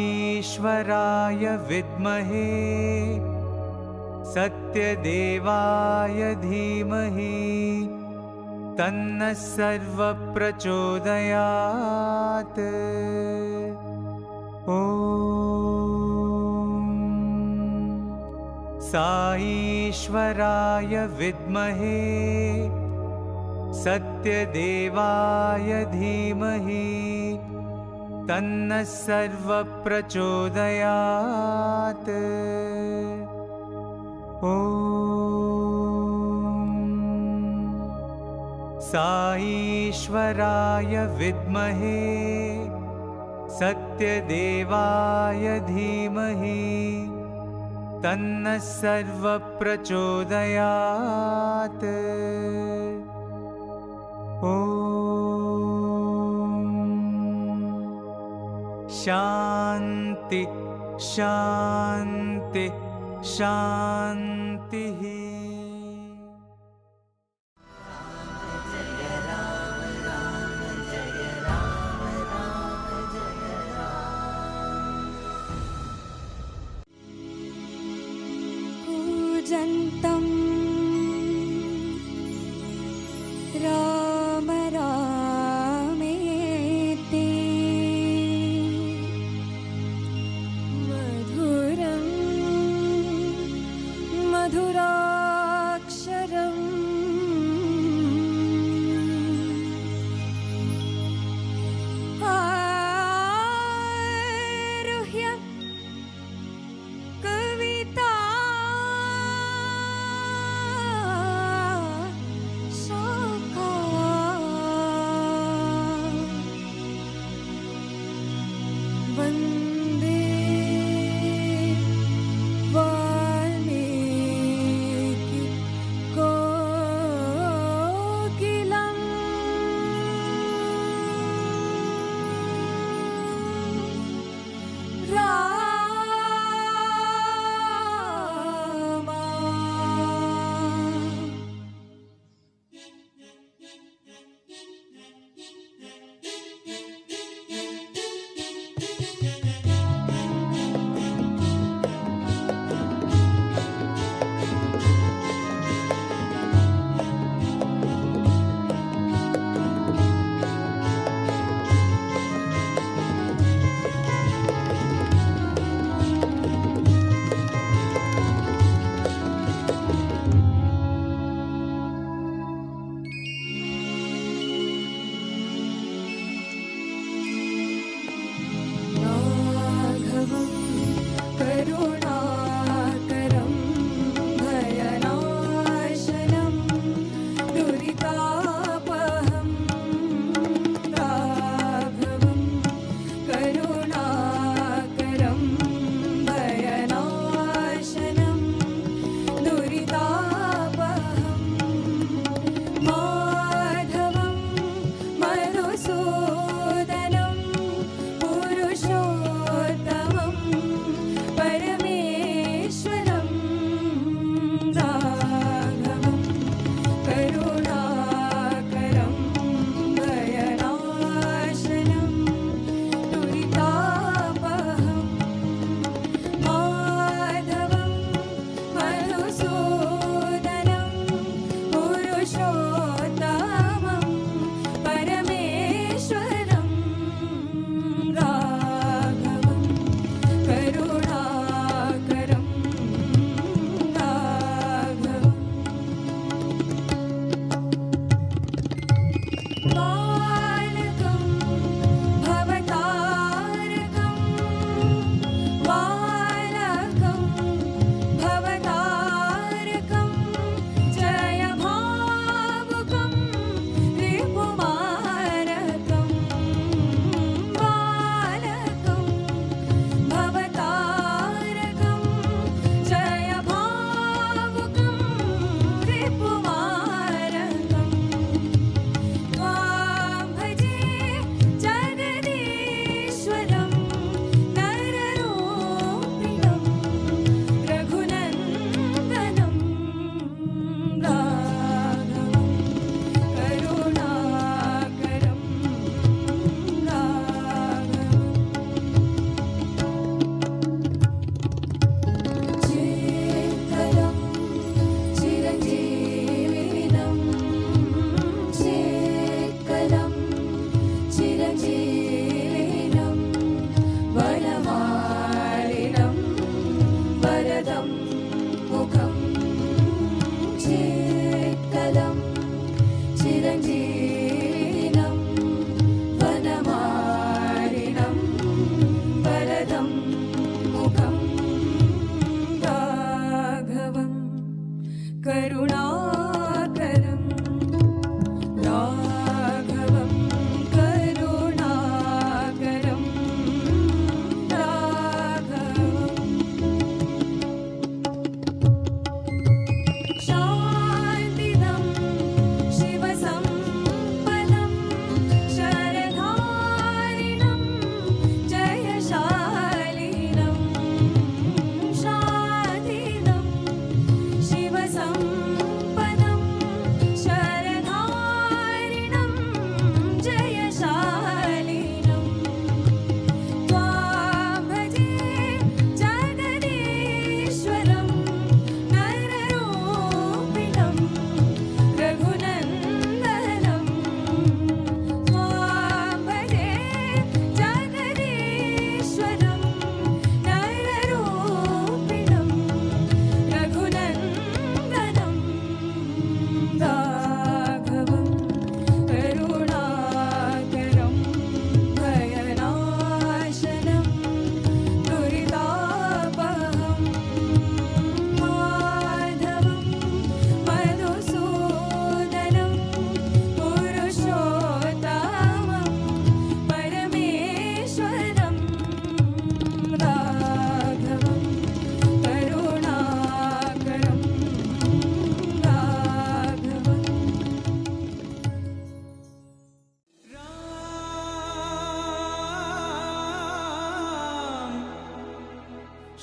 साईश्वराय विद्महे सत्यदेवाय धीमहि तन्नः सर्वः प्रचोदयात्। साईश्वराय विद्महे सत्यदेवाय धीमहि तन्नः सर्वः प्रचोदयात्। ॐ साईश्वराय विद्महे सत्यदेवाय धीमहि तन्नः सर्वप्रचोदयात्। ॐ शान्ति शान्ति शान्तिः। कूजन्तं राम रामेति मधुरं मधुराक्षरम् आरुह्य कविता शाखा वन्दे Valmiki कोकिलम्। Rama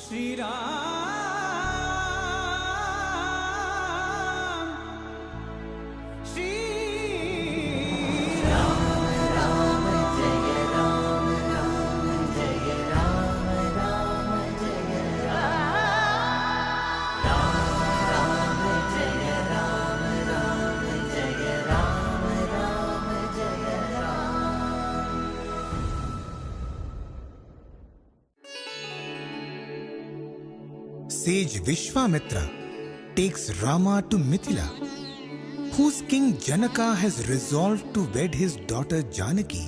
Shriram Shri Sage Vishwamitra takes Rama to Mithila, whose king Janaka has resolved to wed his daughter Janaki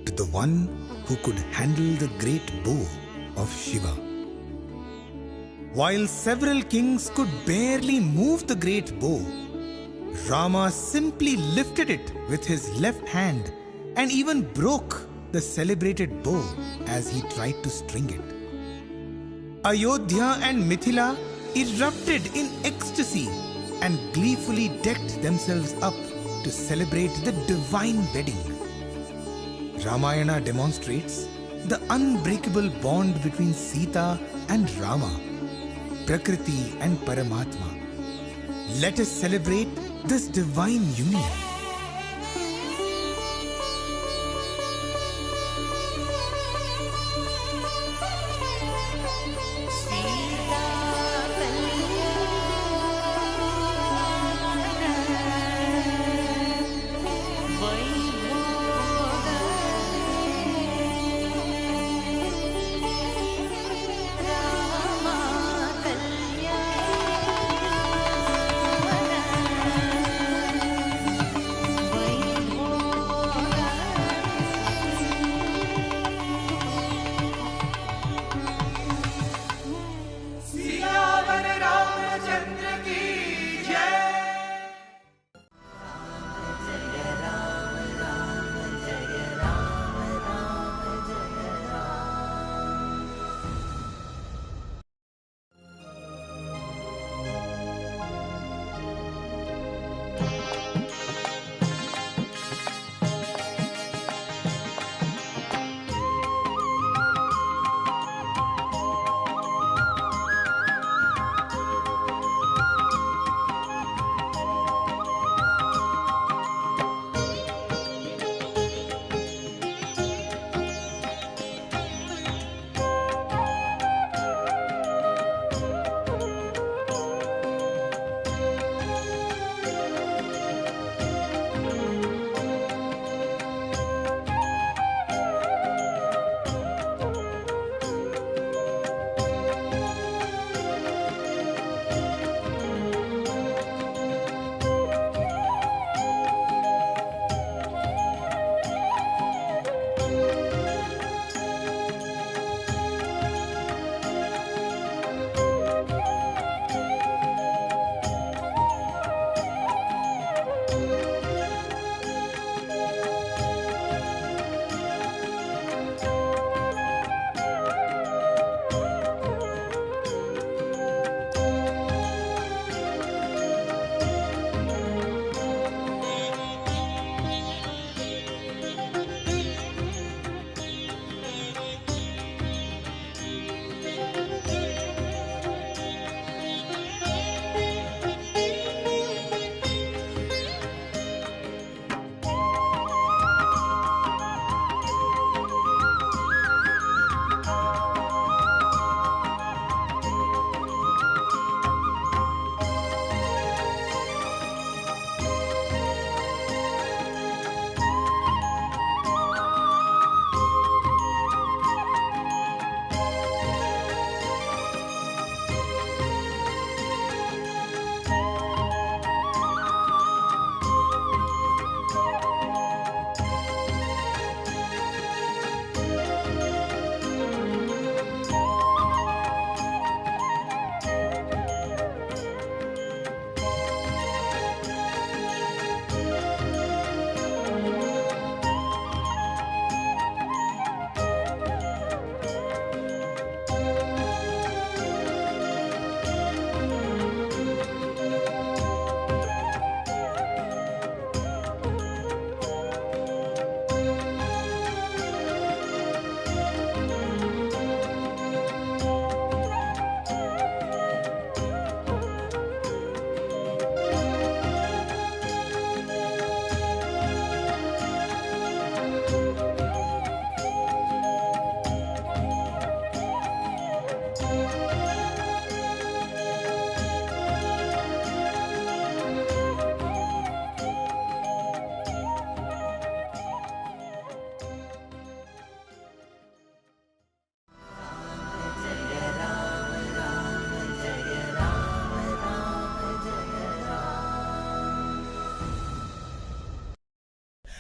to the one who could handle the great bow of Shiva. While several kings could barely move the great bow, Rama simply lifted it with his left hand and even broke the celebrated bow as he tried to string it. Ayodhya and Mithila erupted in ecstasy and gleefully decked themselves up to celebrate the divine wedding. Ramayana demonstrates the unbreakable bond between Sita and Rama, Prakriti and Paramatma. Let us celebrate this divine union.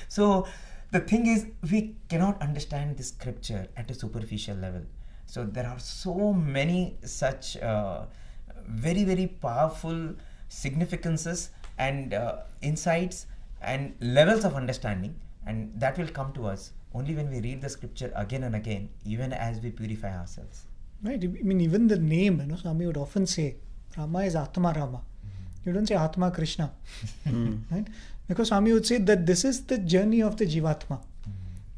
So the thing is, we cannot understand the scripture at a superficial level. So there are so many such very, very powerful significances and insights and levels of understanding, and that will come to us only when we read the scripture again and again, even as we purify ourselves. Right. I mean, even the name, Swami would often say, Rama is Atma Rama. You don't say Atma Krishna. Right? Because Swami would say that this is the journey of the Jivatma.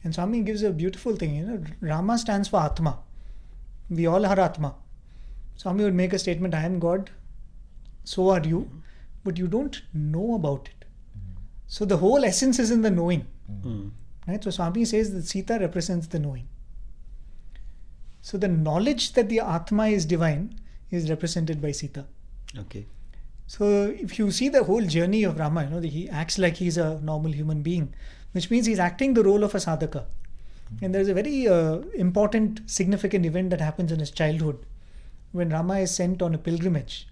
And Swami gives a beautiful thing, Rama stands for Atma. We all are Atma. Swami would make a statement, I am God, so are you, but you don't know about it. So the whole essence is in the knowing. Right? So Swami says that Sita represents the knowing. So the knowledge that the Atma is divine is represented by Sita. Okay. So if you see the whole journey of Rama, he acts like he's a normal human being, which means he's acting the role of a sadhaka. And there's a very important, significant event that happens in his childhood when Rama is sent on a pilgrimage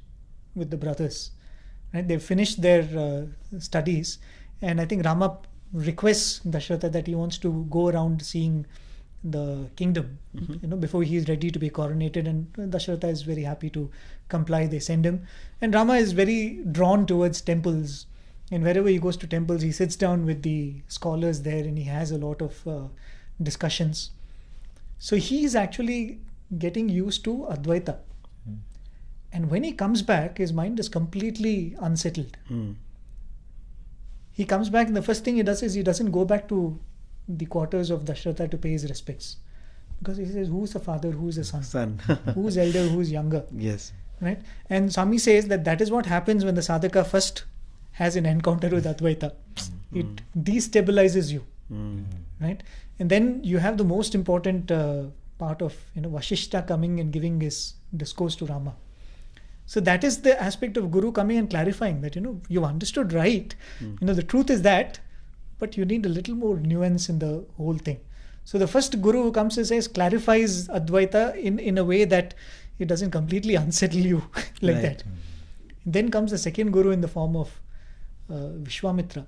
with the brothers. Right? They've finished their studies, and I think Rama requests Dasharatha that he wants to go around seeing the kingdom, before he is ready to be coronated, and Dasharatha is very happy to comply. They send him, and Rama is very drawn towards temples, and wherever he goes to temples, he sits down with the scholars there and he has a lot of discussions. So he is actually getting used to Advaita, and when he comes back, his mind is completely unsettled. He comes back, and the first thing he does is he doesn't go back to the quarters of Dasharatha to pay his respects, because he says, who's the father, who's the son, who's elder, who's younger. Yes. Right? And Swami says that is what happens when the sadhaka first has an encounter with Advaita. It destabilizes you. Right? And then you have the most important part of Vashishta coming and giving his discourse to Rama. So that is the aspect of Guru coming and clarifying that you've understood right. The truth is that, but you need a little more nuance in the whole thing. So the first Guru who comes and says, clarifies Advaita in a way that it doesn't completely unsettle you like Right. that. Then comes the second Guru in the form of Vishwamitra.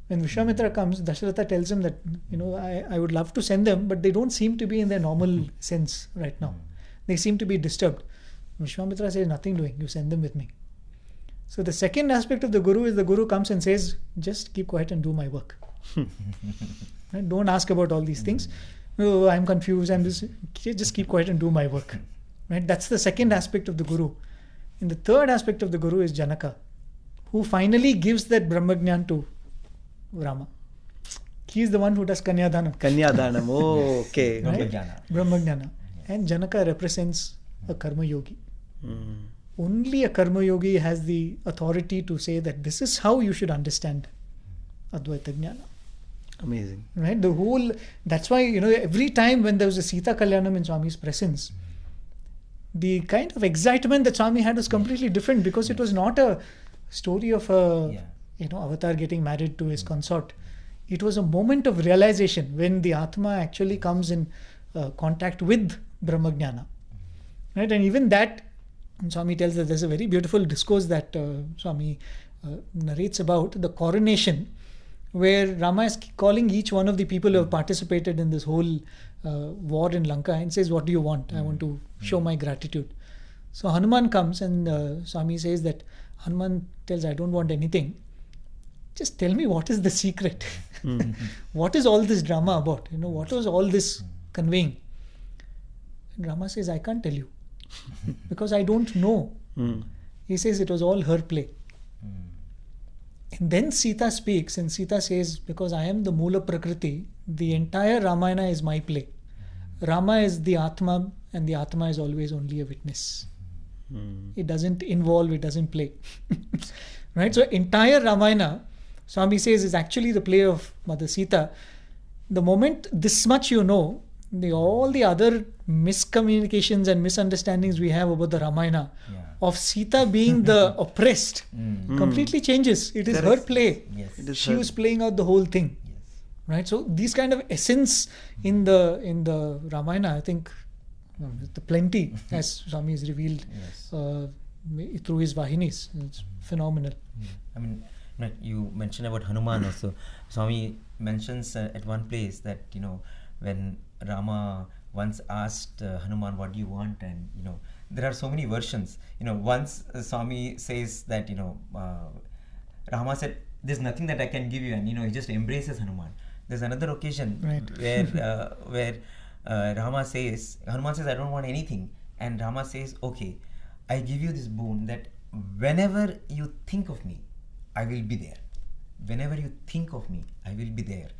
When Vishwamitra comes, Dasharatha tells him that, I would love to send them, but they don't seem to be in their normal sense right now. They seem to be disturbed. Vishwamitra says, nothing doing, you send them with me. So the second aspect of the Guru is the Guru comes and says, just keep quiet and do my work. Right? Don't ask about all these things. Oh, I'm confused. Just keep quiet and do my work. Right? That's the second aspect of the Guru. And the third aspect of the Guru is Janaka, who finally gives that Brahmagyan to Rama. He is the one who does Kanyadanam. Kanyadanam. Oh, okay. Right? Okay. Brahmajnana. And Janaka represents a Karma Yogi. Only a Karma Yogi has the authority to say that this is how you should understand Advaita Jnana. Amazing. Right? That's why, every time when there was a Sita Kalyanam in Swami's presence, the kind of excitement that Swami had was completely different, because it was not a story of a avatar getting married to his consort. It was a moment of realization when the Atma actually comes in contact with Brahmajnana. Right? And even that, Swami tells that there's a very beautiful discourse that Swami narrates about the coronation, where Rama is calling each one of the people who have participated in this whole war in Lanka and says, what do you want? I want to show my gratitude. So Hanuman comes, and Swami says that Hanuman tells, I don't want anything. Just tell me, what is the secret? What is all this drama about? What was all this conveying? And Rama says, I can't tell you, because I don't know. He says it was all her play. And then Sita speaks, and Sita says, because I am the Moola Prakriti, the entire Ramayana is my play. Rama is the Atma, and the Atma is always only a witness. It doesn't involve, it doesn't play. Right? So entire Ramayana, Swami says, is actually the play of Mother Sita. The moment this much all the other miscommunications and misunderstandings we have about the Ramayana, of Sita being the oppressed, completely changes. It is her play. Yes. It is She her- was playing out the whole thing. Right? So these kind of essence in the Ramayana, I think, the plenty, as Swami has revealed Yes. through his Vahinis. It's phenomenal. I mean, Right, you mentioned about Hanuman also. Swami mentions at one place that, you know, when Rama once asked Hanuman, what do you want? And, you know, there are so many versions. You know, once Swami says that, you know, Rama said, there's nothing that I can give you. And, you know, he just embraces Hanuman. There's another occasion Right. where Hanuman says, I don't want anything. And Rama says, okay, I give you this boon that whenever you think of me, I will be there. Whenever you think of me, I will be there.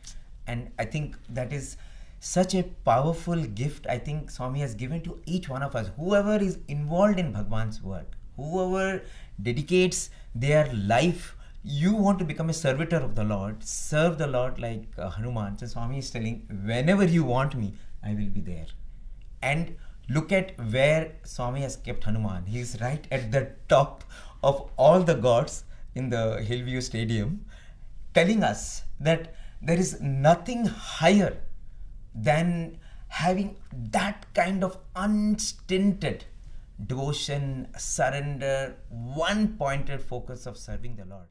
And I think that is such a powerful gift I think Swami has given to each one of us. Whoever is involved in Bhagwan's work, whoever dedicates their life, you want to become a servitor of the Lord, serve the Lord like Hanuman. So Swami is telling, whenever you want me, I will be there. And look at where Swami has kept Hanuman. He is right at the top of all the gods in the Hillview Stadium, telling us that there is nothing higher than having that kind of unstinted devotion, surrender, one-pointed focus of serving the Lord.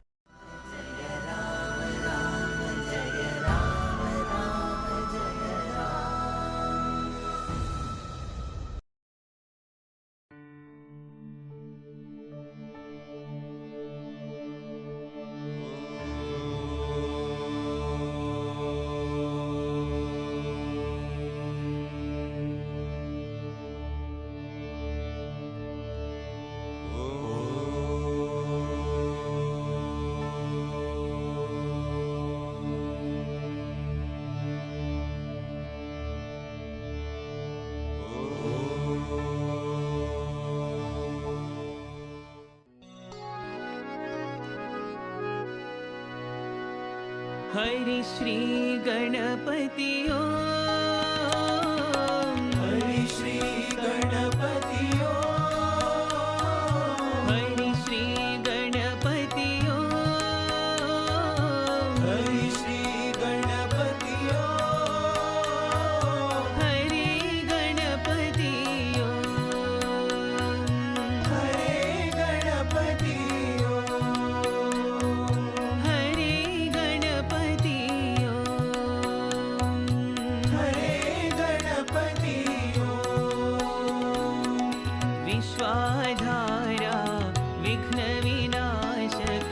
Hari Shri Ganpati Om Hari Shri Ganpati Om Hari Shri Ganpati Om Hari Shri Ganpati Om Hari Ganpati ओम हरे गणपति विश्वाधारा विघ्न विनाशक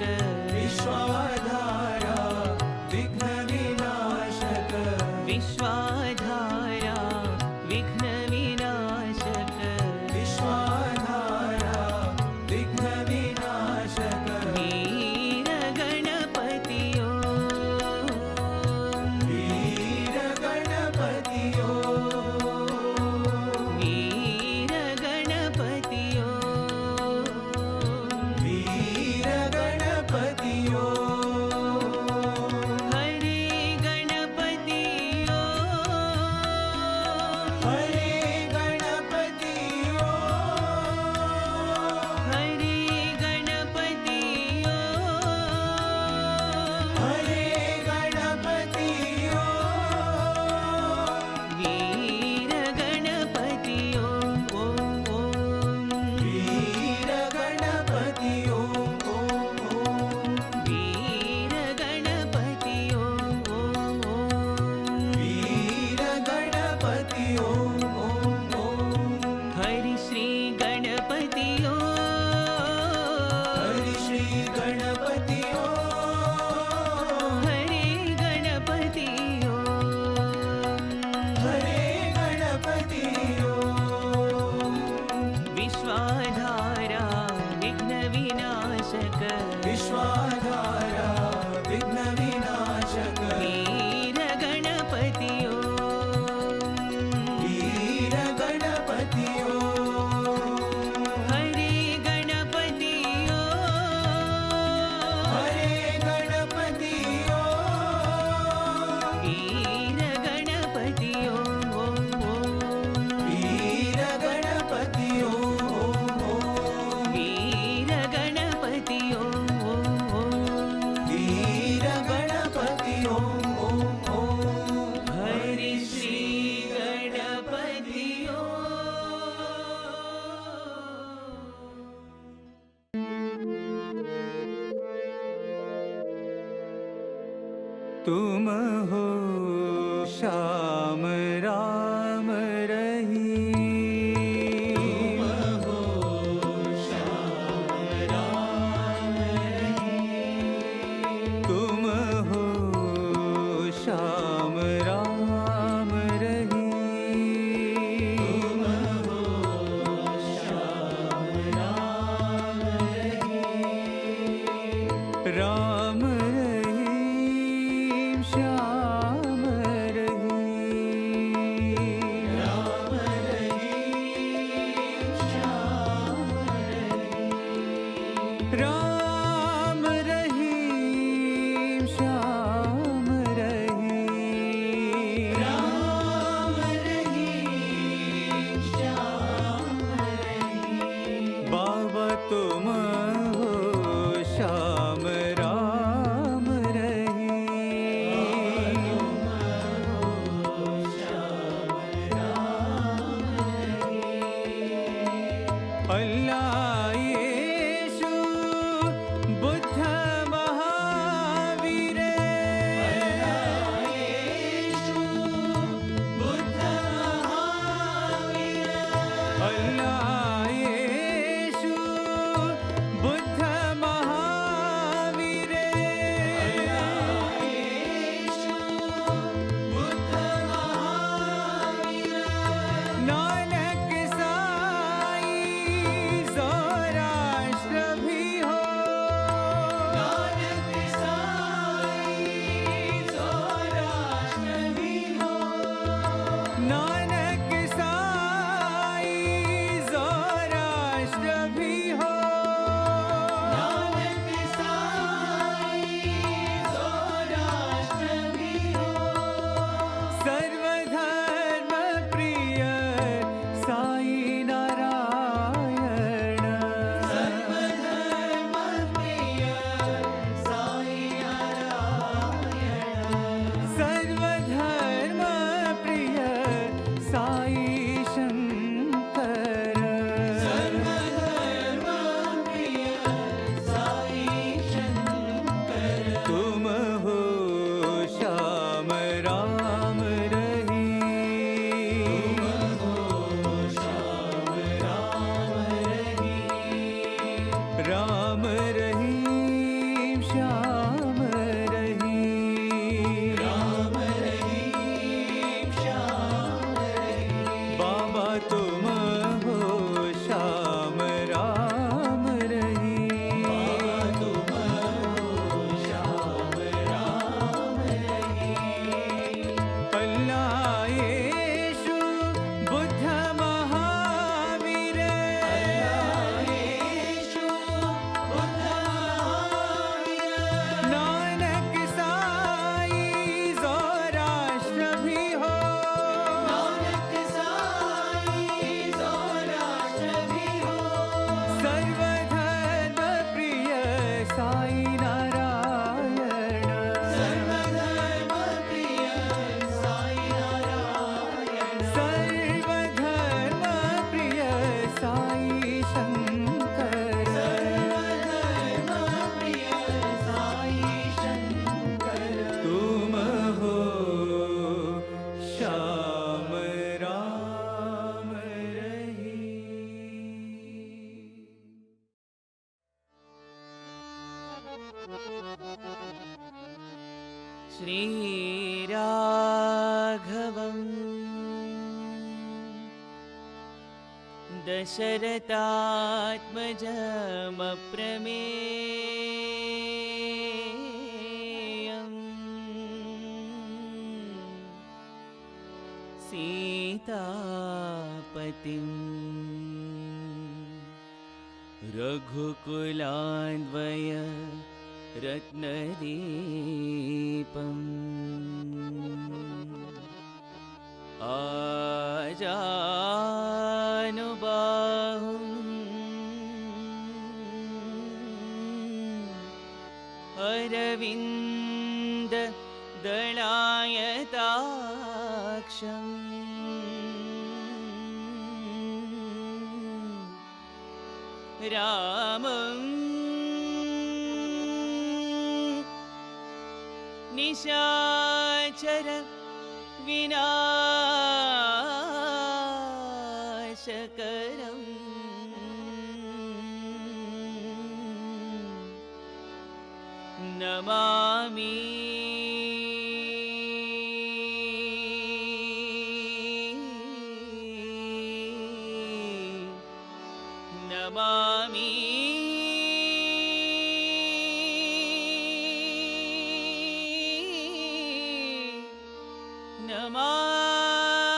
विश्वाधारा विघ्न विनाशक विश्वाधारा विघ्न विनाशक विश्वाधारा विघ्न विनाशक वीर गणपति ओम वीर गणपति ओम वीर गणपति ओम वीर गणपति ओम हरे गणपति ओम हरे गणपति ओम हरे गणपति ओम हरे गणपति ओम वीर गणपति ओम वीर गणपति ओम वीर गणपति ओम वीर गणपति ओम हरि श्री गणपति ओम हरि श्री गणपति ओम हरे गणपति ओम हरे गणपति ओम विश्वाधारा विघ्न विनाशक विश्वाधारा विघ्न विनाशक वीर गणपति ओम वीर तुम हो श्याम राम रही। तुम हो श्याम राम रही। राम रहीम श्याम रहीम। राम रहीम श्याम रहीम। राम रहीम श्याम रहीम। राम रहीम श्याम रहीम। बाबा तुम हो श्याम राम रहीम। अल्लाह येशु बुद्ध महावीर। अल्लाह येशु बुद्ध महावीर। अल्लाह येशु बुद्ध महावीर। अल्लाह येशु बुद्ध महावीर। नानक साई सौराष्ट्र भी हो। नानक साई सौराष्ट्र भी हो। नानक साई सौराष्ट्र भी हो। नानक साई सौराष्ट्र भी हो। सर्वधर्म प्रिय साई नारायण। सर्वधर्म प्रिय साई नारायण। सर्वधर्म प्रिय साई शंकर। सर्वधर्म प्रिय साई शंकर। तुम हो श्याम राम रहीम। राम रहीम श्याम रहीम। राम रहीम श्याम रहीम। बाबा तुम हो श्याम राम रहीम। बाबा तुम हो श्याम राम रहीम। अल्लाह येशु बुद्ध महावीर। अल्लाह येशु बुद्ध महावीर। नानक साई सौराष्ट्र भी हो। नानक साई सौराष्ट्र भी हो। सर्वधर्म प्रिय साई नारायण। सर्वधर्म प्रिय साई नारायण। सर्वधर्म प्रिय साई शंकर। सर्वधर्म प्रिय साई शंकर। तुम हो श्याम राम रहीम। श्रीराघवम् दशरथात्मजमप्रमेयम् सीतापतिम् रघुकुलान्वय रत्नदीपम् आजानुबाहुम् अरविन्द दलायताक्षम् रामं निशाचर विनाशकरम् नमामि नमामि नमामि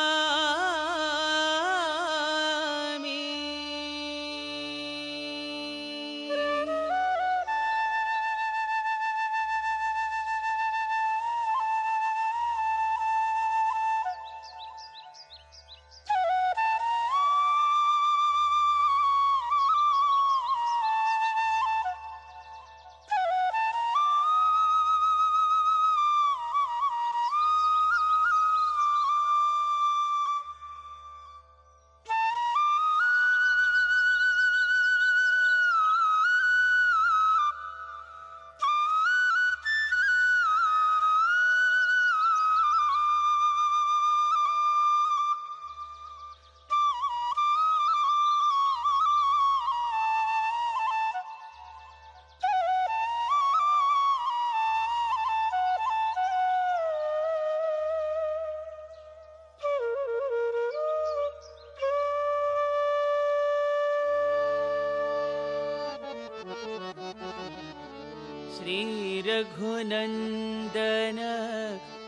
श्रीरघुनन्दन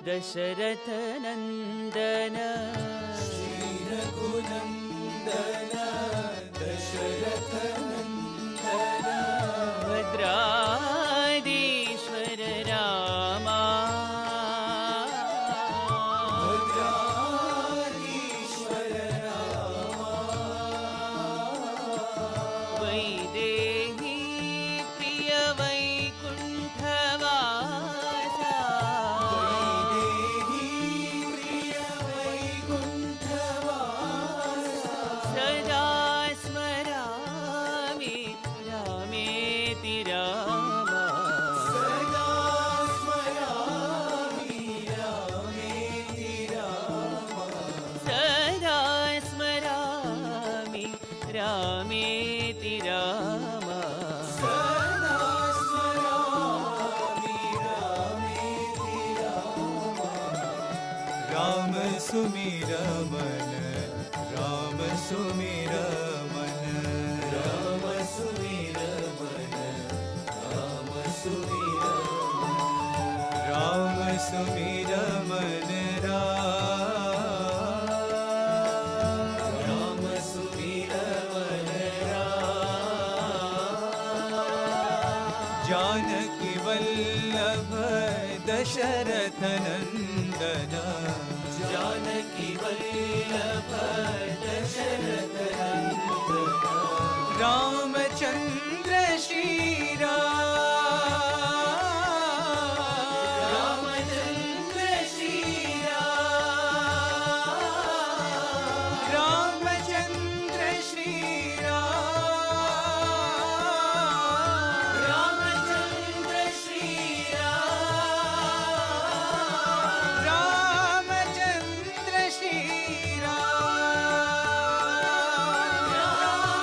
दशरथनन्दन श्रीरघुनन्दन दशरथनन्दन भद्राधीश्वर रामा भद्राधीश्वर रामा वैदेही प्रिय वैकुण्ठवासा वैदेही प्रिय वैकुण्ठवासा सदा स्मरामि रामेति रामा सदा स्मरामि रामेति रामा सदा स्मरामि रामेति रामा सदा स्मरामि रामेति रामा राम सुमिर मन राम सुमिर मन राम सुमिर मन राम सुमिर राम सुमिर मन राम सुमिर मन जानकी वल्लभ दशरथ नंदन जानकी वल्लभ दशरथ नंदन रामचंद्र श्री रामचंद्र श्री रामचंद्र श्री रामचंद्र श्री रामचंद्र श्री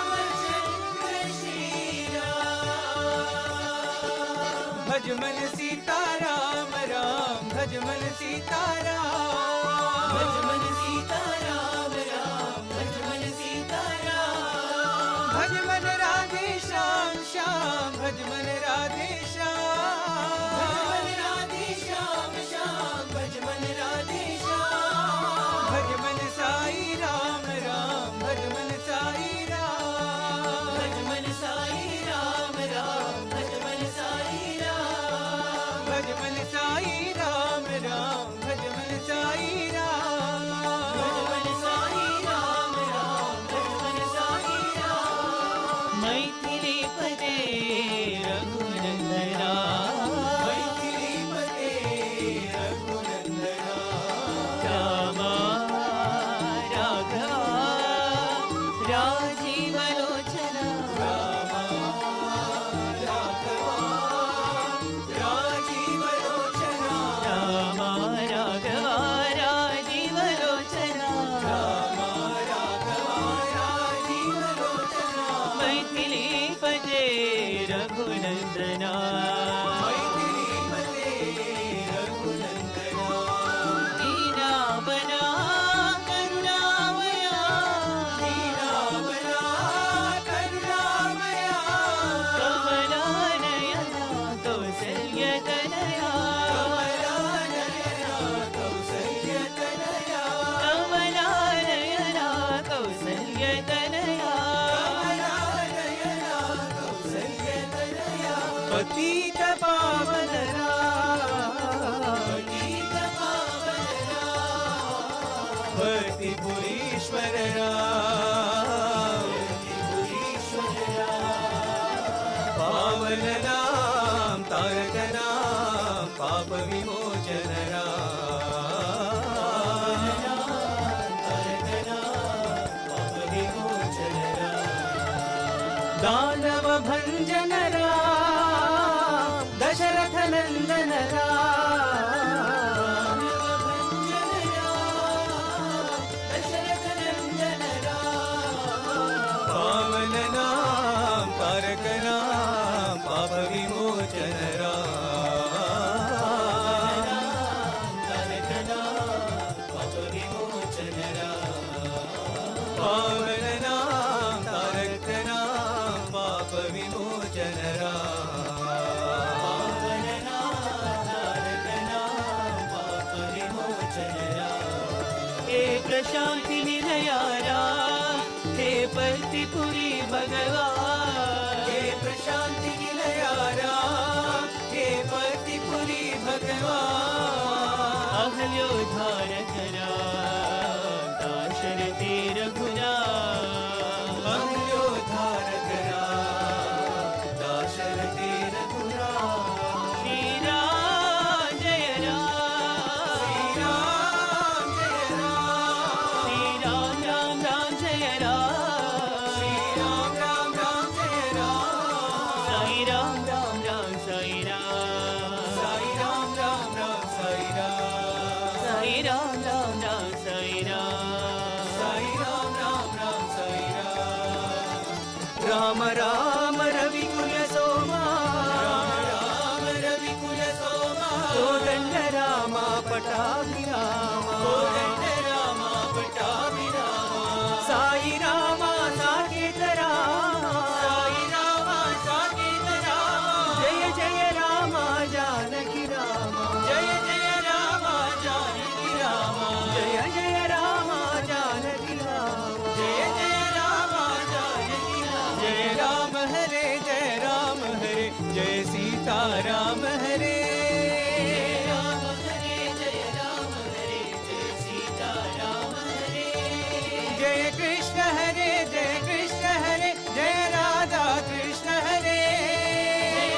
रामचंद्र श्री भजमन सीताराम राम भजमन सीताराम भजमन सीताराम राम भजमन सीताराम भजमन राधे श्याम श्याम भजमन राधे श्याम भजमन राधे श्याम श्याम भजमन राधे श्याम भजमन साई राम राम भजमन साई राम भजमन साई राम राम भजमन साई राम भजमन साई राम राम भजमन साई राम भजमन साई राम राम भजमन साई राम मैथिली पदे रघुनंदना मैथिली पदे रघुनंदना रामा राघवा राजीवलोचना रामा राघवा राजीवलोचना पतित पावन भक्तिपुरीश्वर पावन राम तारक राम पाप विमोचन दानव भंजन राम दशरथ नंदन राम पावन नाम तारक राम पाप विमोचन पावन नाम तारक नाम पाप विमोचन हे प्रशांति निलया राम हे पतिपुरी भगवान हे प्रशांति निलया राम हे पतिपुरी भगवान अहल्योद्धारक राम दाशरथी रघुराम अहल्योद्धारक राम दाशरथी रघुराम श्री राम जय राम श्री राम जय राम श्री राम राम राम जय राम श्री राम राम राम जय राम साई राम राम राम साई राम साई राम राम राम साई राम साई राम राम राम साई राम साई राम राम राम साई राम राम रवि कुल सोमा राम राम रवि कुल सोमा कोदंड रामा पटाभिरामा कोदंड रामा पटाभिरामा साई रामा साकेत रामा साई रामा साकेत रामा जय जय रामा जानकी रामा जय जय रामा जानकी रामा जय जय रामा जानकी रामा जय जय रामा जानकी रामा जय राम हरे जय सीता राम हरे राम हरे जय सीता राम हरे जय कृष्ण हरे जय राधा कृष्ण हरे जय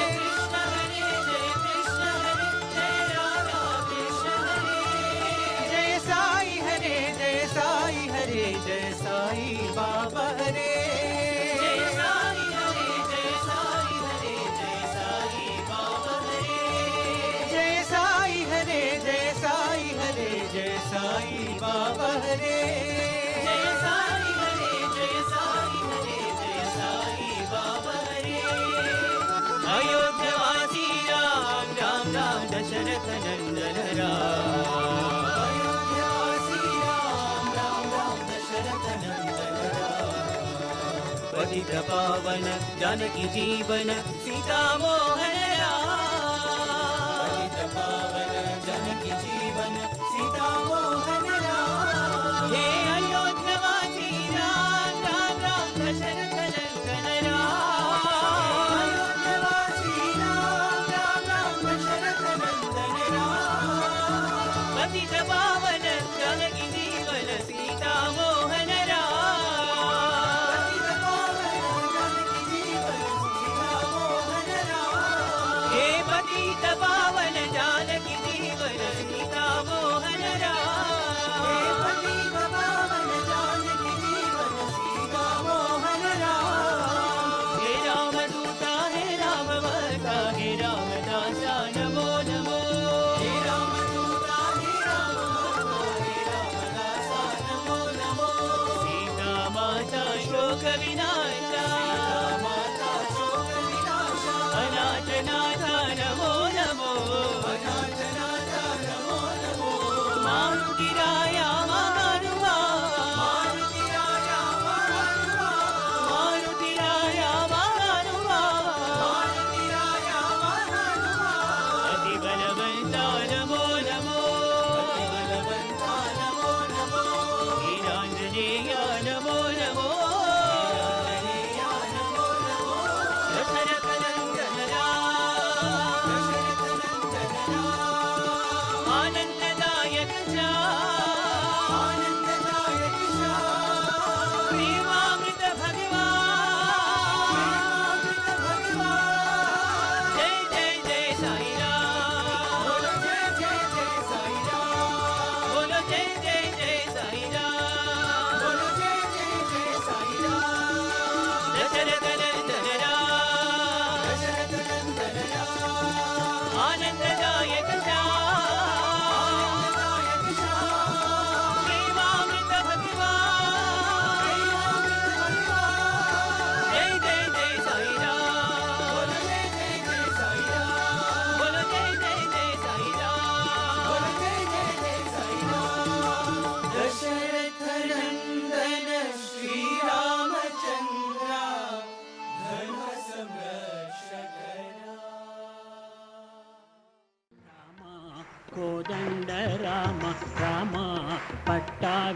कृष्ण हरे जय राधा कृष्ण हरे जय साई हरे जय साई बाबा हरे जय साई हरे जय साई बाबा हरे जय साई हरे जय साई बाबा हरे जय साई हरे जय साई बाबा हरे अयोध्यावासी राम राम राम दशरथ नंदन राम अयोध्यावासी राम राम राम दशरथ नंदन राम पतित पावन जानकी जीवन सीता मोहन राम पतित पावन जानकी जीवन सीता मोहन राम हे अयोध्यावासी राम राम राम दशरथ नंदन राम अयोध्यावासी राम राम राम दशरथ नंदन राम पतित पावन जानकी जीवन सीता मोहन राम पतित पावन जानकी जीवन सीता मोहन राम हे पतित पावन जानकी जीवन सीता मोहन राम हे पतित पावन जानकी जीवन सीता मोहन राम हे राम दूता हे राम भक्ता हे राम दासा नमो नमो हे राम दूता हे राम भक्ता हे राम दासा नमो नमो सीता माता शोक विनाशा माता शोक विनाशा अनाथनाथ नमो नमो अनाथनाथ नमो नमो मारुतिराया महानुभावा मारुतिराया महानुभावा मारुतिराया महानुभावा मारुतिराया महानुभावा अति बलवंता नमो नमो अति बलवंता नमो नमो वीरांजनेय नमो नमो वीरांजनेय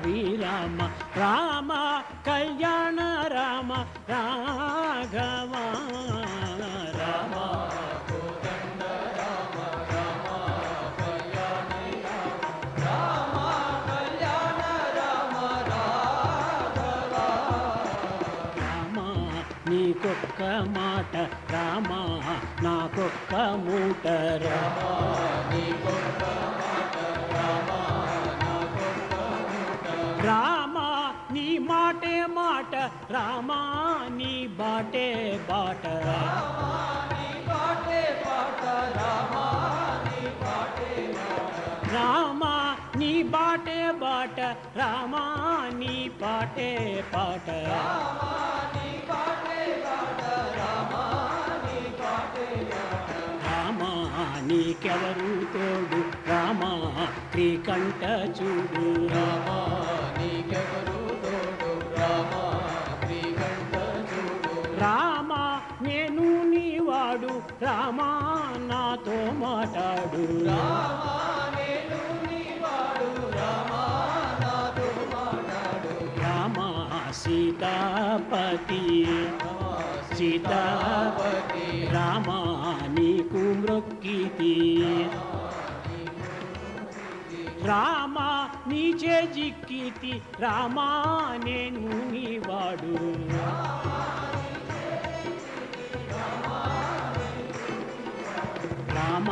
పట్టాభిరామ రామ కళ్యాణ రామ రాఘవ రామ రామ నీకొక్క మాట రామ నాకొక్క మూట రామ రామ నీ మాటే మాట రామ నీ బాటే బాట రామ నీ బాటే బాట రామ నీ పాటే పాట రామ నీకెవరు తోడు రామ శ్రీకంఠ చూడు రామ రామ నేను నీవాడు రామ నాతో మాట్లాడు రామ సీతాపతి సీతాపతి రామ నీకు మ్రొక్కితి రామ నీచే జిక్కితి రామ నేను నీవాడు రామ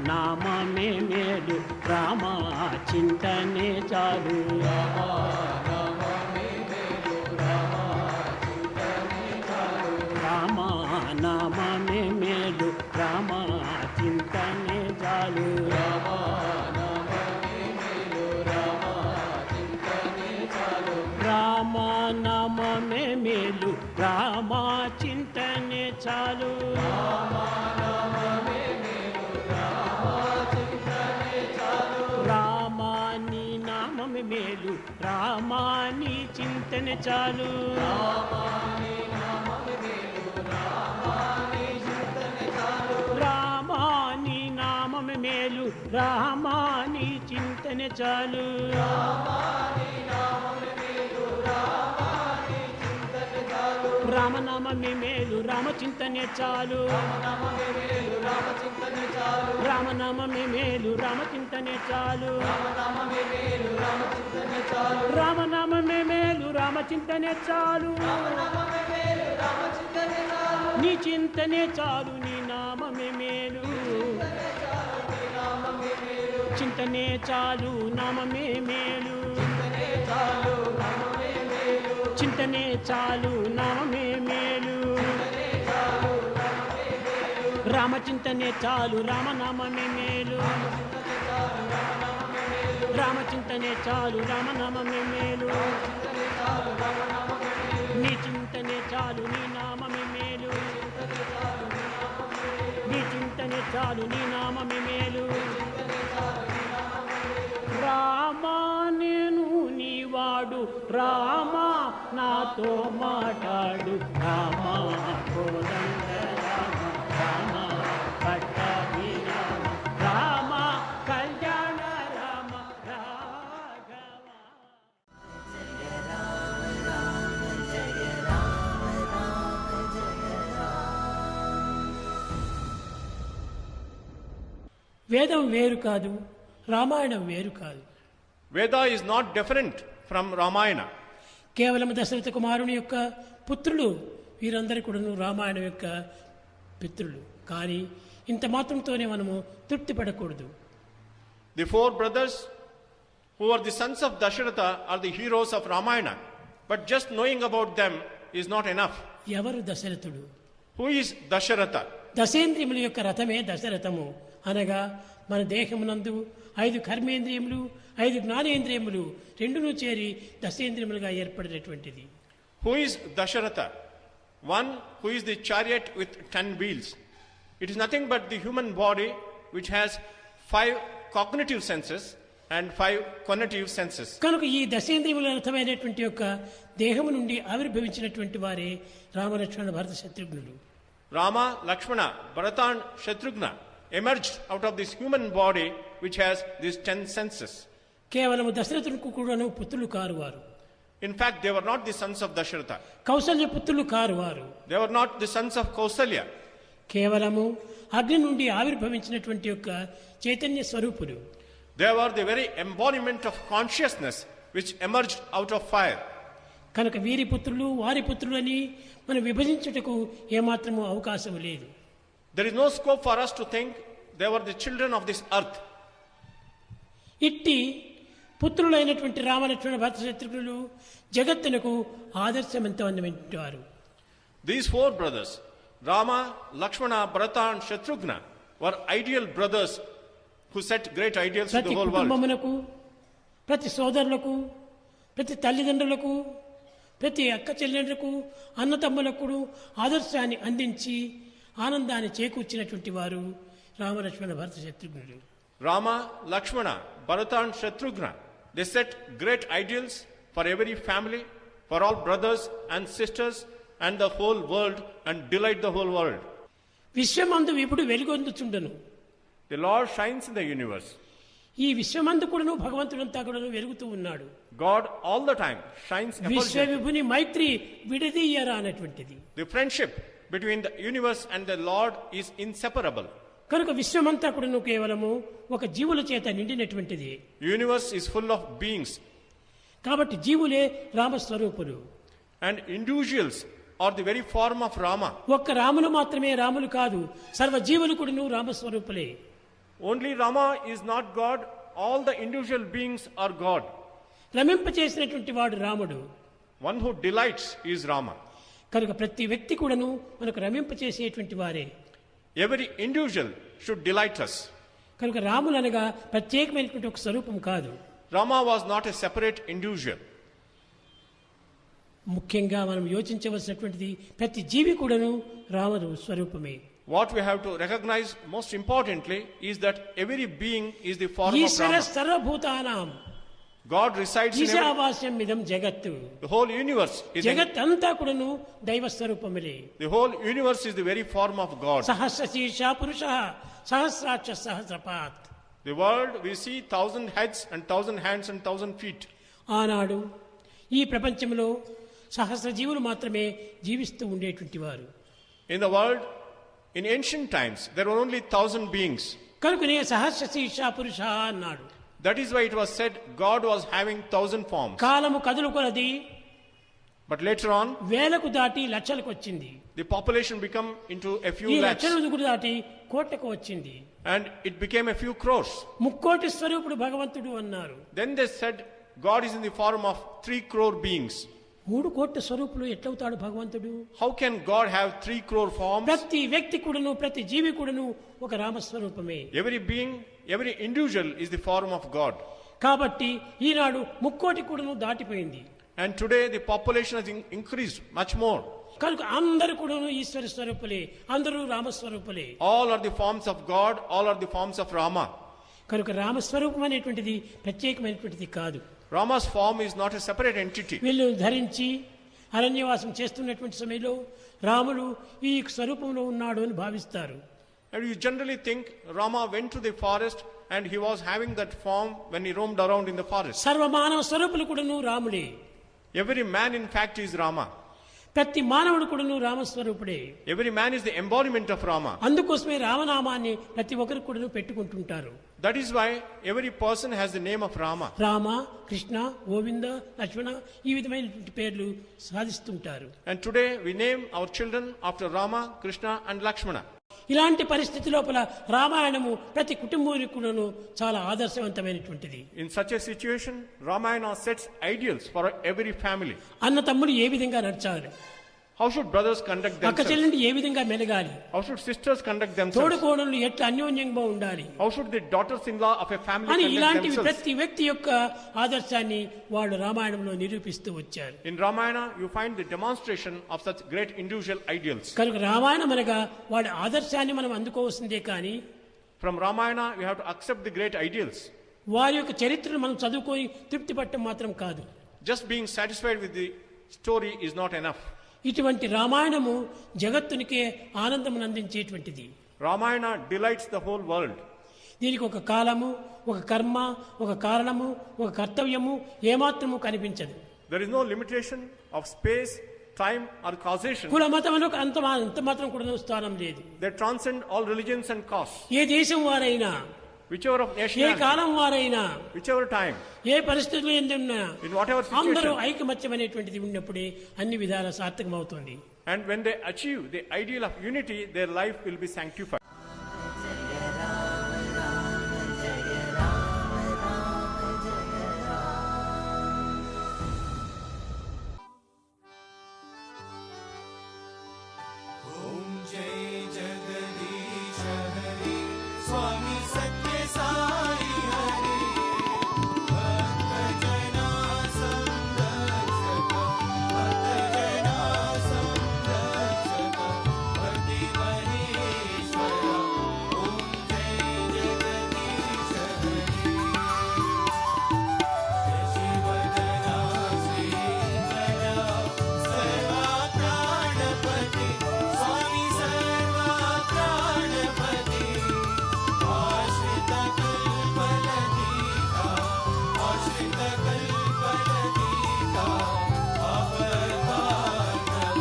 నామమే మేలు రామ చింతనే చాలు రామ నామమే మేలు రామ చింతనే చాలు రామ నామమే మేలు రామ చింతనే చాలు రామ నీ నామమే మేలు రామ నీ చింతనే చాలు రామ నీ నామమే మేలు రామ నీ చింతనే చాలు రామనామమే మేలు రామచింతనే చాలు రామనామమే మేలు రామచింతనే చాలు రామనామమే మేలు రామచింతనే చాలు నీ చింతనే చాలు నీ నామమే మేలు చింతనే చాలు నామమే మేలు చింతనే చాలు నామమే మేలు రామచింతనే చాలు రామనామమే మేలు రామచింతనే చాలు రామనామమే మేలు నీ చింతనే చాలు నీ నామమే మేలు నీ చింతనే చాలు నీ నామమే మేలు రామా నేను నీవాడు రామా నాతో మాట్లాడు రామా కోదండ రామ రామ పట్టాభిరామ రామ కళ్యాణ రామ రాఘవ వేదం వేరు కాదు రామాయణం వేరు కాదు Veda is not different from Ramayana. కేవలం దశరథ కుమారుని యొక్క పుత్రులు వీరందరూ కూడాను రామాయణం యొక్క పితృలు కానీ ఇంత మాత్రంతోనే మనము తృప్తి పడకూడదు. The four brothers who are the sons of Dasharatha are the heroes of Ramayana. But just knowing about them is not enough. ఎవరు దశరథుడు? Who is Dasharatha? దశేంద్రియముల యొక్క రథమే దశరథము అనగా మన దేహమునందు 5 కర్మేంద్రియములు 5 జ్ఞానేంద్రియములు రెండును చేరి దశేంద్రియములుగా ఏర్పడినటువంటిది. Who is Dasharatha? One who is the chariot with 10 wheels. It is nothing but the human body which has 5 cognitive senses and 5 conative senses. కనుక ఈ దశేంద్రియముల రథమైనటువంటి యొక్క దేహము నుండి ఆవిర్భవించినటువంటి వారే రామలక్ష్మణ భరత శత్రుఘ్నులు. Rama, Lakshmana, Bharata and Shatrughna emerged out of this human body which has these 10 senses. కేవలం దశరథునికి కూడాను పుత్రులు car వారు. In fact, they were not the sons of Dasharatha. Kaushalya పుత్రులు కారు వారు. They were not the sons of Kausalya. కేవలము అగ్ని నుండి ఆవిర్భవించినటువంటి యొక్క Chaitanya స్వరూపులు. They were the very embodiment of consciousness which emerged out of fire. కనుక వీరి పుత్రులు వారి పుత్రులు అని మనం విభజించుటకు ఏమాత్రము అవకాశం లేదు. There is no scope for us to think they were the children of this earth. ఇట్టి పుత్రులైనటువంటి రామలక్ష్మణ భరత శత్రుఘ్నులు జగత్తునకు ఆదర్శవంతమైనటువంటి వారు. These four brothers, Rama, Lakshmana, Bharata and Shatrughna, were ideal brothers who set great ideals to ప్రతి the whole world. కుటుంబమునకు, ప్రతి సోదరులకు, ప్రతి తల్లిదండ్రులకు, ప్రతి అక్క చెల్లెళ్లకు, అన్నతమ్ములకు ఆదర్శాన్ని అందించి ఆనందాన్ని చేకూర్చినటువంటి వారు రామలక్ష్మణ భరత శత్రుఘ్నులు. Rama, Lakshmana, Bharata and Shatrughna, they set great ideals for every family, for all brothers and sisters and the whole world and delight the whole world. విశ్వమందు ఇప్పుడు వెలుగొందుచుండను. The Lord shines in the universe. ఈ విశ్వమందు కూడాను భగవంతుడంతా కూడాను వెలుగుతూ ఉన్నాడు. God all the time shines విశ్వ effulgently. విభుని మైత్రి విడదీయరా అనేటువంటిది. The friendship between the universe and the Lord is inseparable. కనుక విశ్వమంతా కూడాను కేవలము ఒక జీవుల చేత నిండినటువంటిది. The universe is full of beings కాబట్టి జీవులే రామస్వరూపులు. and individuals are the very form of Rama. ఒక్క రాములు మాత్రమే రాములు కాదు, సర్వ జీవులు కూడాను రామస్వరూపులే. Only Rama is not God, all the individual beings are God. రమింప చేసినటువంటి వాడు రాముడు. One who delights is Rama. కనుక ప్రతి వ్యక్తి కూడాను మనకు రమింప చేసేటువంటి వారే. Every individual should delight us. కనుక రాములు అనగా ప్రత్యేకమైనటువంటి ఒక స్వరూపం కాదు. Rama was not a separate individual. ముఖ్యంగా మనం యోచించవలసినటువంటిది ప్రతి జీవి కూడాను రాముడు స్వరూపమే. What we have to recognize most importantly is that every being is the form of Eshwara Rama. సర్వభూతానాం God resides in every, ఈశావాస్యం ఇదం జగత్తు. the whole universe. జగత్ అంతా కూడాను దైవ స్వరూపములే. The whole universe is the very form of God. సహస్ర శీర్ష పురుష సహస్రాక్ష సహస్రపాత్. The world we see 1,000 heads and 1,000 hands and 1,000 feet. ఆనాడు ఈ ప్రపంచంలో సహస్ర జీవులు మాత్రమే జీవిస్తూ ఉండేటువంటి వారు. In the world, in ancient times, there were only 1,000 beings. కనుకనే సహస్ర శీర్ష పురుష అన్నాడు. That is why it was said God was having 1,000 forms. కాలము కదులు కొలది But later on, వేలకు దాటి లక్షలకు వచ్చింది. the population became into a few ఈ lakhs. లక్షలకు దాటి కోట్లకు వచ్చింది. And it became a few crores. ముక్కోటి స్వరూపుడు భగవంతుడు అన్నారు. Then they said God is in the form of 3 crore beings. 3 కోట్ల స్వరూపులు ఎట్లవుతాడు భగవంతుడు? How can God have 3 crore forms? ప్రతి వ్యక్తి కూడాను ప్రతి జీవి కూడాను ఒక రామస్వరూపమే. Every being, every individual is the form of God. కాబట్టి ఈనాడు ముక్కోటి కూడాను దాటిపోయింది. And today the population has increased much more. కనుక అందరూ కూడాను ఈశ్వర స్వరూపులే, అందరూ రామస్వరూపులే. All are the forms of God, all are the forms of Rama. కనుక రామస్వరూపం అనేటువంటిది ప్రత్యేకమైనటువంటిది కాదు. Rama's form is not a separate entity. వీళ్ళు ధరించి అరణ్యవాసం చేస్తున్నటువంటి సమయంలో రాముడు ఈ స్వరూపంలో ఉన్నాడు అని భావిస్తారు. And you generally think Rama went to the forest and he was having that form when he roamed around in the forest. సర్వమానవ స్వరూపులు కూడాను రాముడే. Every man in fact is Rama. ప్రతి మానవుడు కూడాను రామస్వరూపుడే. Every man is the embodiment of Rama. అందుకోసమే రామనామాన్ని ప్రతి ఒక్కరు కూడాను పెట్టుకుంటుంటారు. That is why every person has the name of Rama. Rama, Krishna, Govinda, లక్ష్మణ ఈ విధమైనటువంటి పేర్లు సాధిస్తుంటారు. And today we name our children after Rama, Krishna and Lakshmana. ఇలాంటి పరిస్థితి లోపల రామాయణము ప్రతి కుటుంబానికి కూడాను చాలా ఆదర్శవంతమైనటువంటిది. In such a situation, Ramayana sets ideals for every family. అన్న తమ్ముడు ఏ విధంగా నడచాలి, How should brothers conduct అక్క themselves? చెల్లెండి ఏ విధంగా మెలగాలి, How should sisters conduct themselves? తోడుకోడళ్ళు ఎట్లా అన్యోన్యంగా ఉండాలి How should the daughters-in-law of a family అని conduct ఇలాంటివి themselves? ప్రతి వ్యక్తి యొక్క ఆదర్శాన్ని వాళ్ళు రామాయణంలో నిరూపిస్తూ వచ్చారు. In Ramayana, you find the demonstration of such great individual ideals. కనుక రామాయణం అనగా వాడి ఆదర్శాన్ని మనం అందుకోవాల్సిందే కానీ From Ramayana, we have to accept the great ideals. వారి యొక్క చరిత్రను మనం చదువుకొని తృప్తి పట్టడం మాత్రం కాదు. Just being satisfied with the story is not enough. ఇటువంటి రామాయణము జగత్తునికే ఆనందమును అందించేటువంటిది. Ramayana delights the whole world. దీనికి ఒక కాలము, ఒక కర్మ, ఒక కారణము, ఒక కర్తవ్యము ఏమాత్రము కనిపించదు. There is no limitation of space, time or causation. కుల మతములకు అంత మాత్రం కూడా స్థానం లేదు. They transcend all religions and castes. ఏ దేశం వారైనా, Whichever of ఏ nationality, కాలం వారైనా, whichever time, ఏ పరిస్థితులు ఎందున్నా in whatever అందరూ situation. ఐకమత్యం అనేటువంటిది ఉన్నప్పుడే అన్ని విధాల సార్థకమవుతుంది. And when they achieve the ideal of unity, their life will be sanctified. स्वामी सत्य साई हरि भक्त जना संरक्षक भक्त जना संरक्षक भक्ति महेश्वर ओम जय जगदीश हरि शिवदना श्रीकरा सर्वा प्राणपति स्वामी सर्वा प्राणपति आश्रित कल्पलतिका आश्रित कल्पलतिका अवतारणम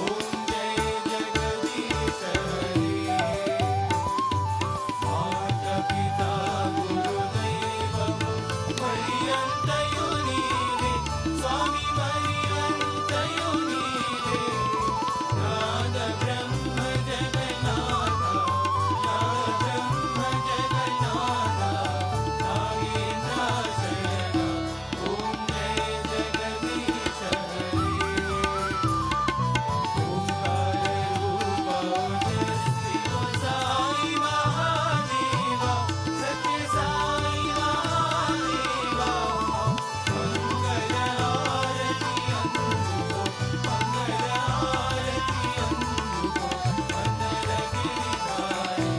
ओम जय जगदीश हरि माता पिता गुरुदैवम मरियन्तयो नीवे स्वामी मरियन्तयो नीवे नाद ब्रह्म जगन्नाथ नाद ब्रह्म जगन्नाथ नागेन्द्राशरण ओम जय जगदीश हरि ओंकार रूप ओजस्वी साई महादेवा सत्य साई महादेवा मंगल आरती अंधुको मंगल आरती अंधुको मंगल गिरिधारी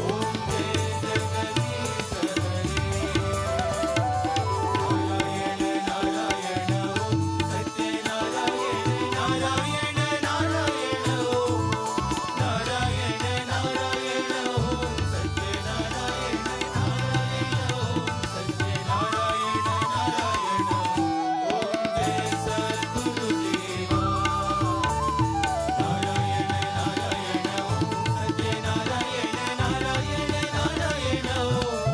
ओम जय जगदीश हरि नारायण नारायण ओम सत्य नारायण नारायण नारायण ओम नारायण नारायण ओम सत्य नारायण नारायण ओम सत्य नारायण नारायण ओम जय सद्गुरुदेवा नारायण नारायण ओम सत्य नारायण नारायण नारायण ओम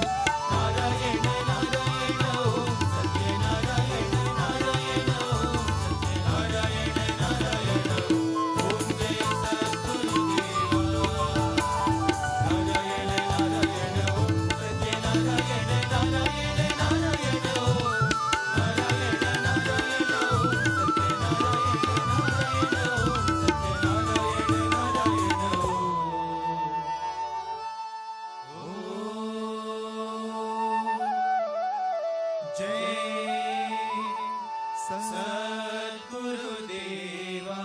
नारायण नारायण ओम सत्य नारायण नारायण ओम सत्य नारायण नारायण ओम जय सद्गुरुदेवा नारायण नारायण ओम सत्य नारायण नारायण नारायण ओम नारायण नारायण ओम सत्य नारायण नारायण ओम सत्य नारायण नारायण जय सद्गुरुदेवा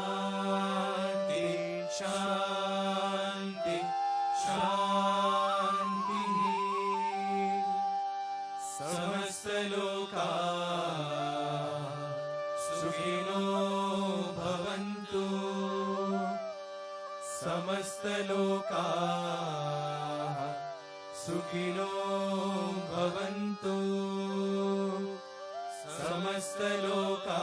शांति शांति शांति समस्त लोका सुखिनो भवन्तु समस्त लोका सुखिनो भवन्तु समस्त लोका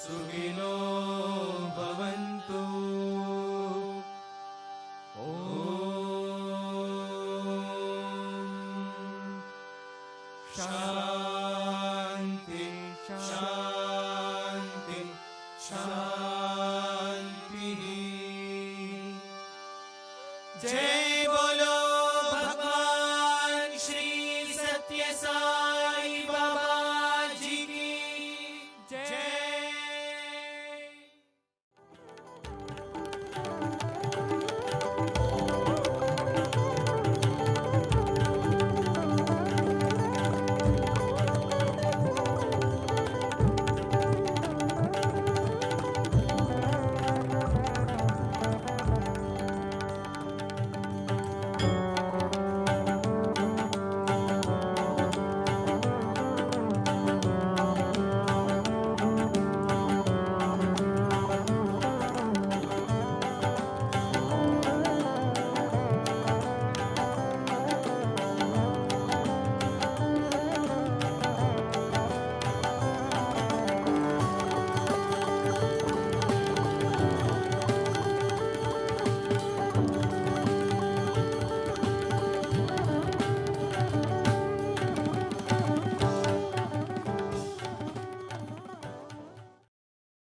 सुखिनो भवन्तु ओम शांति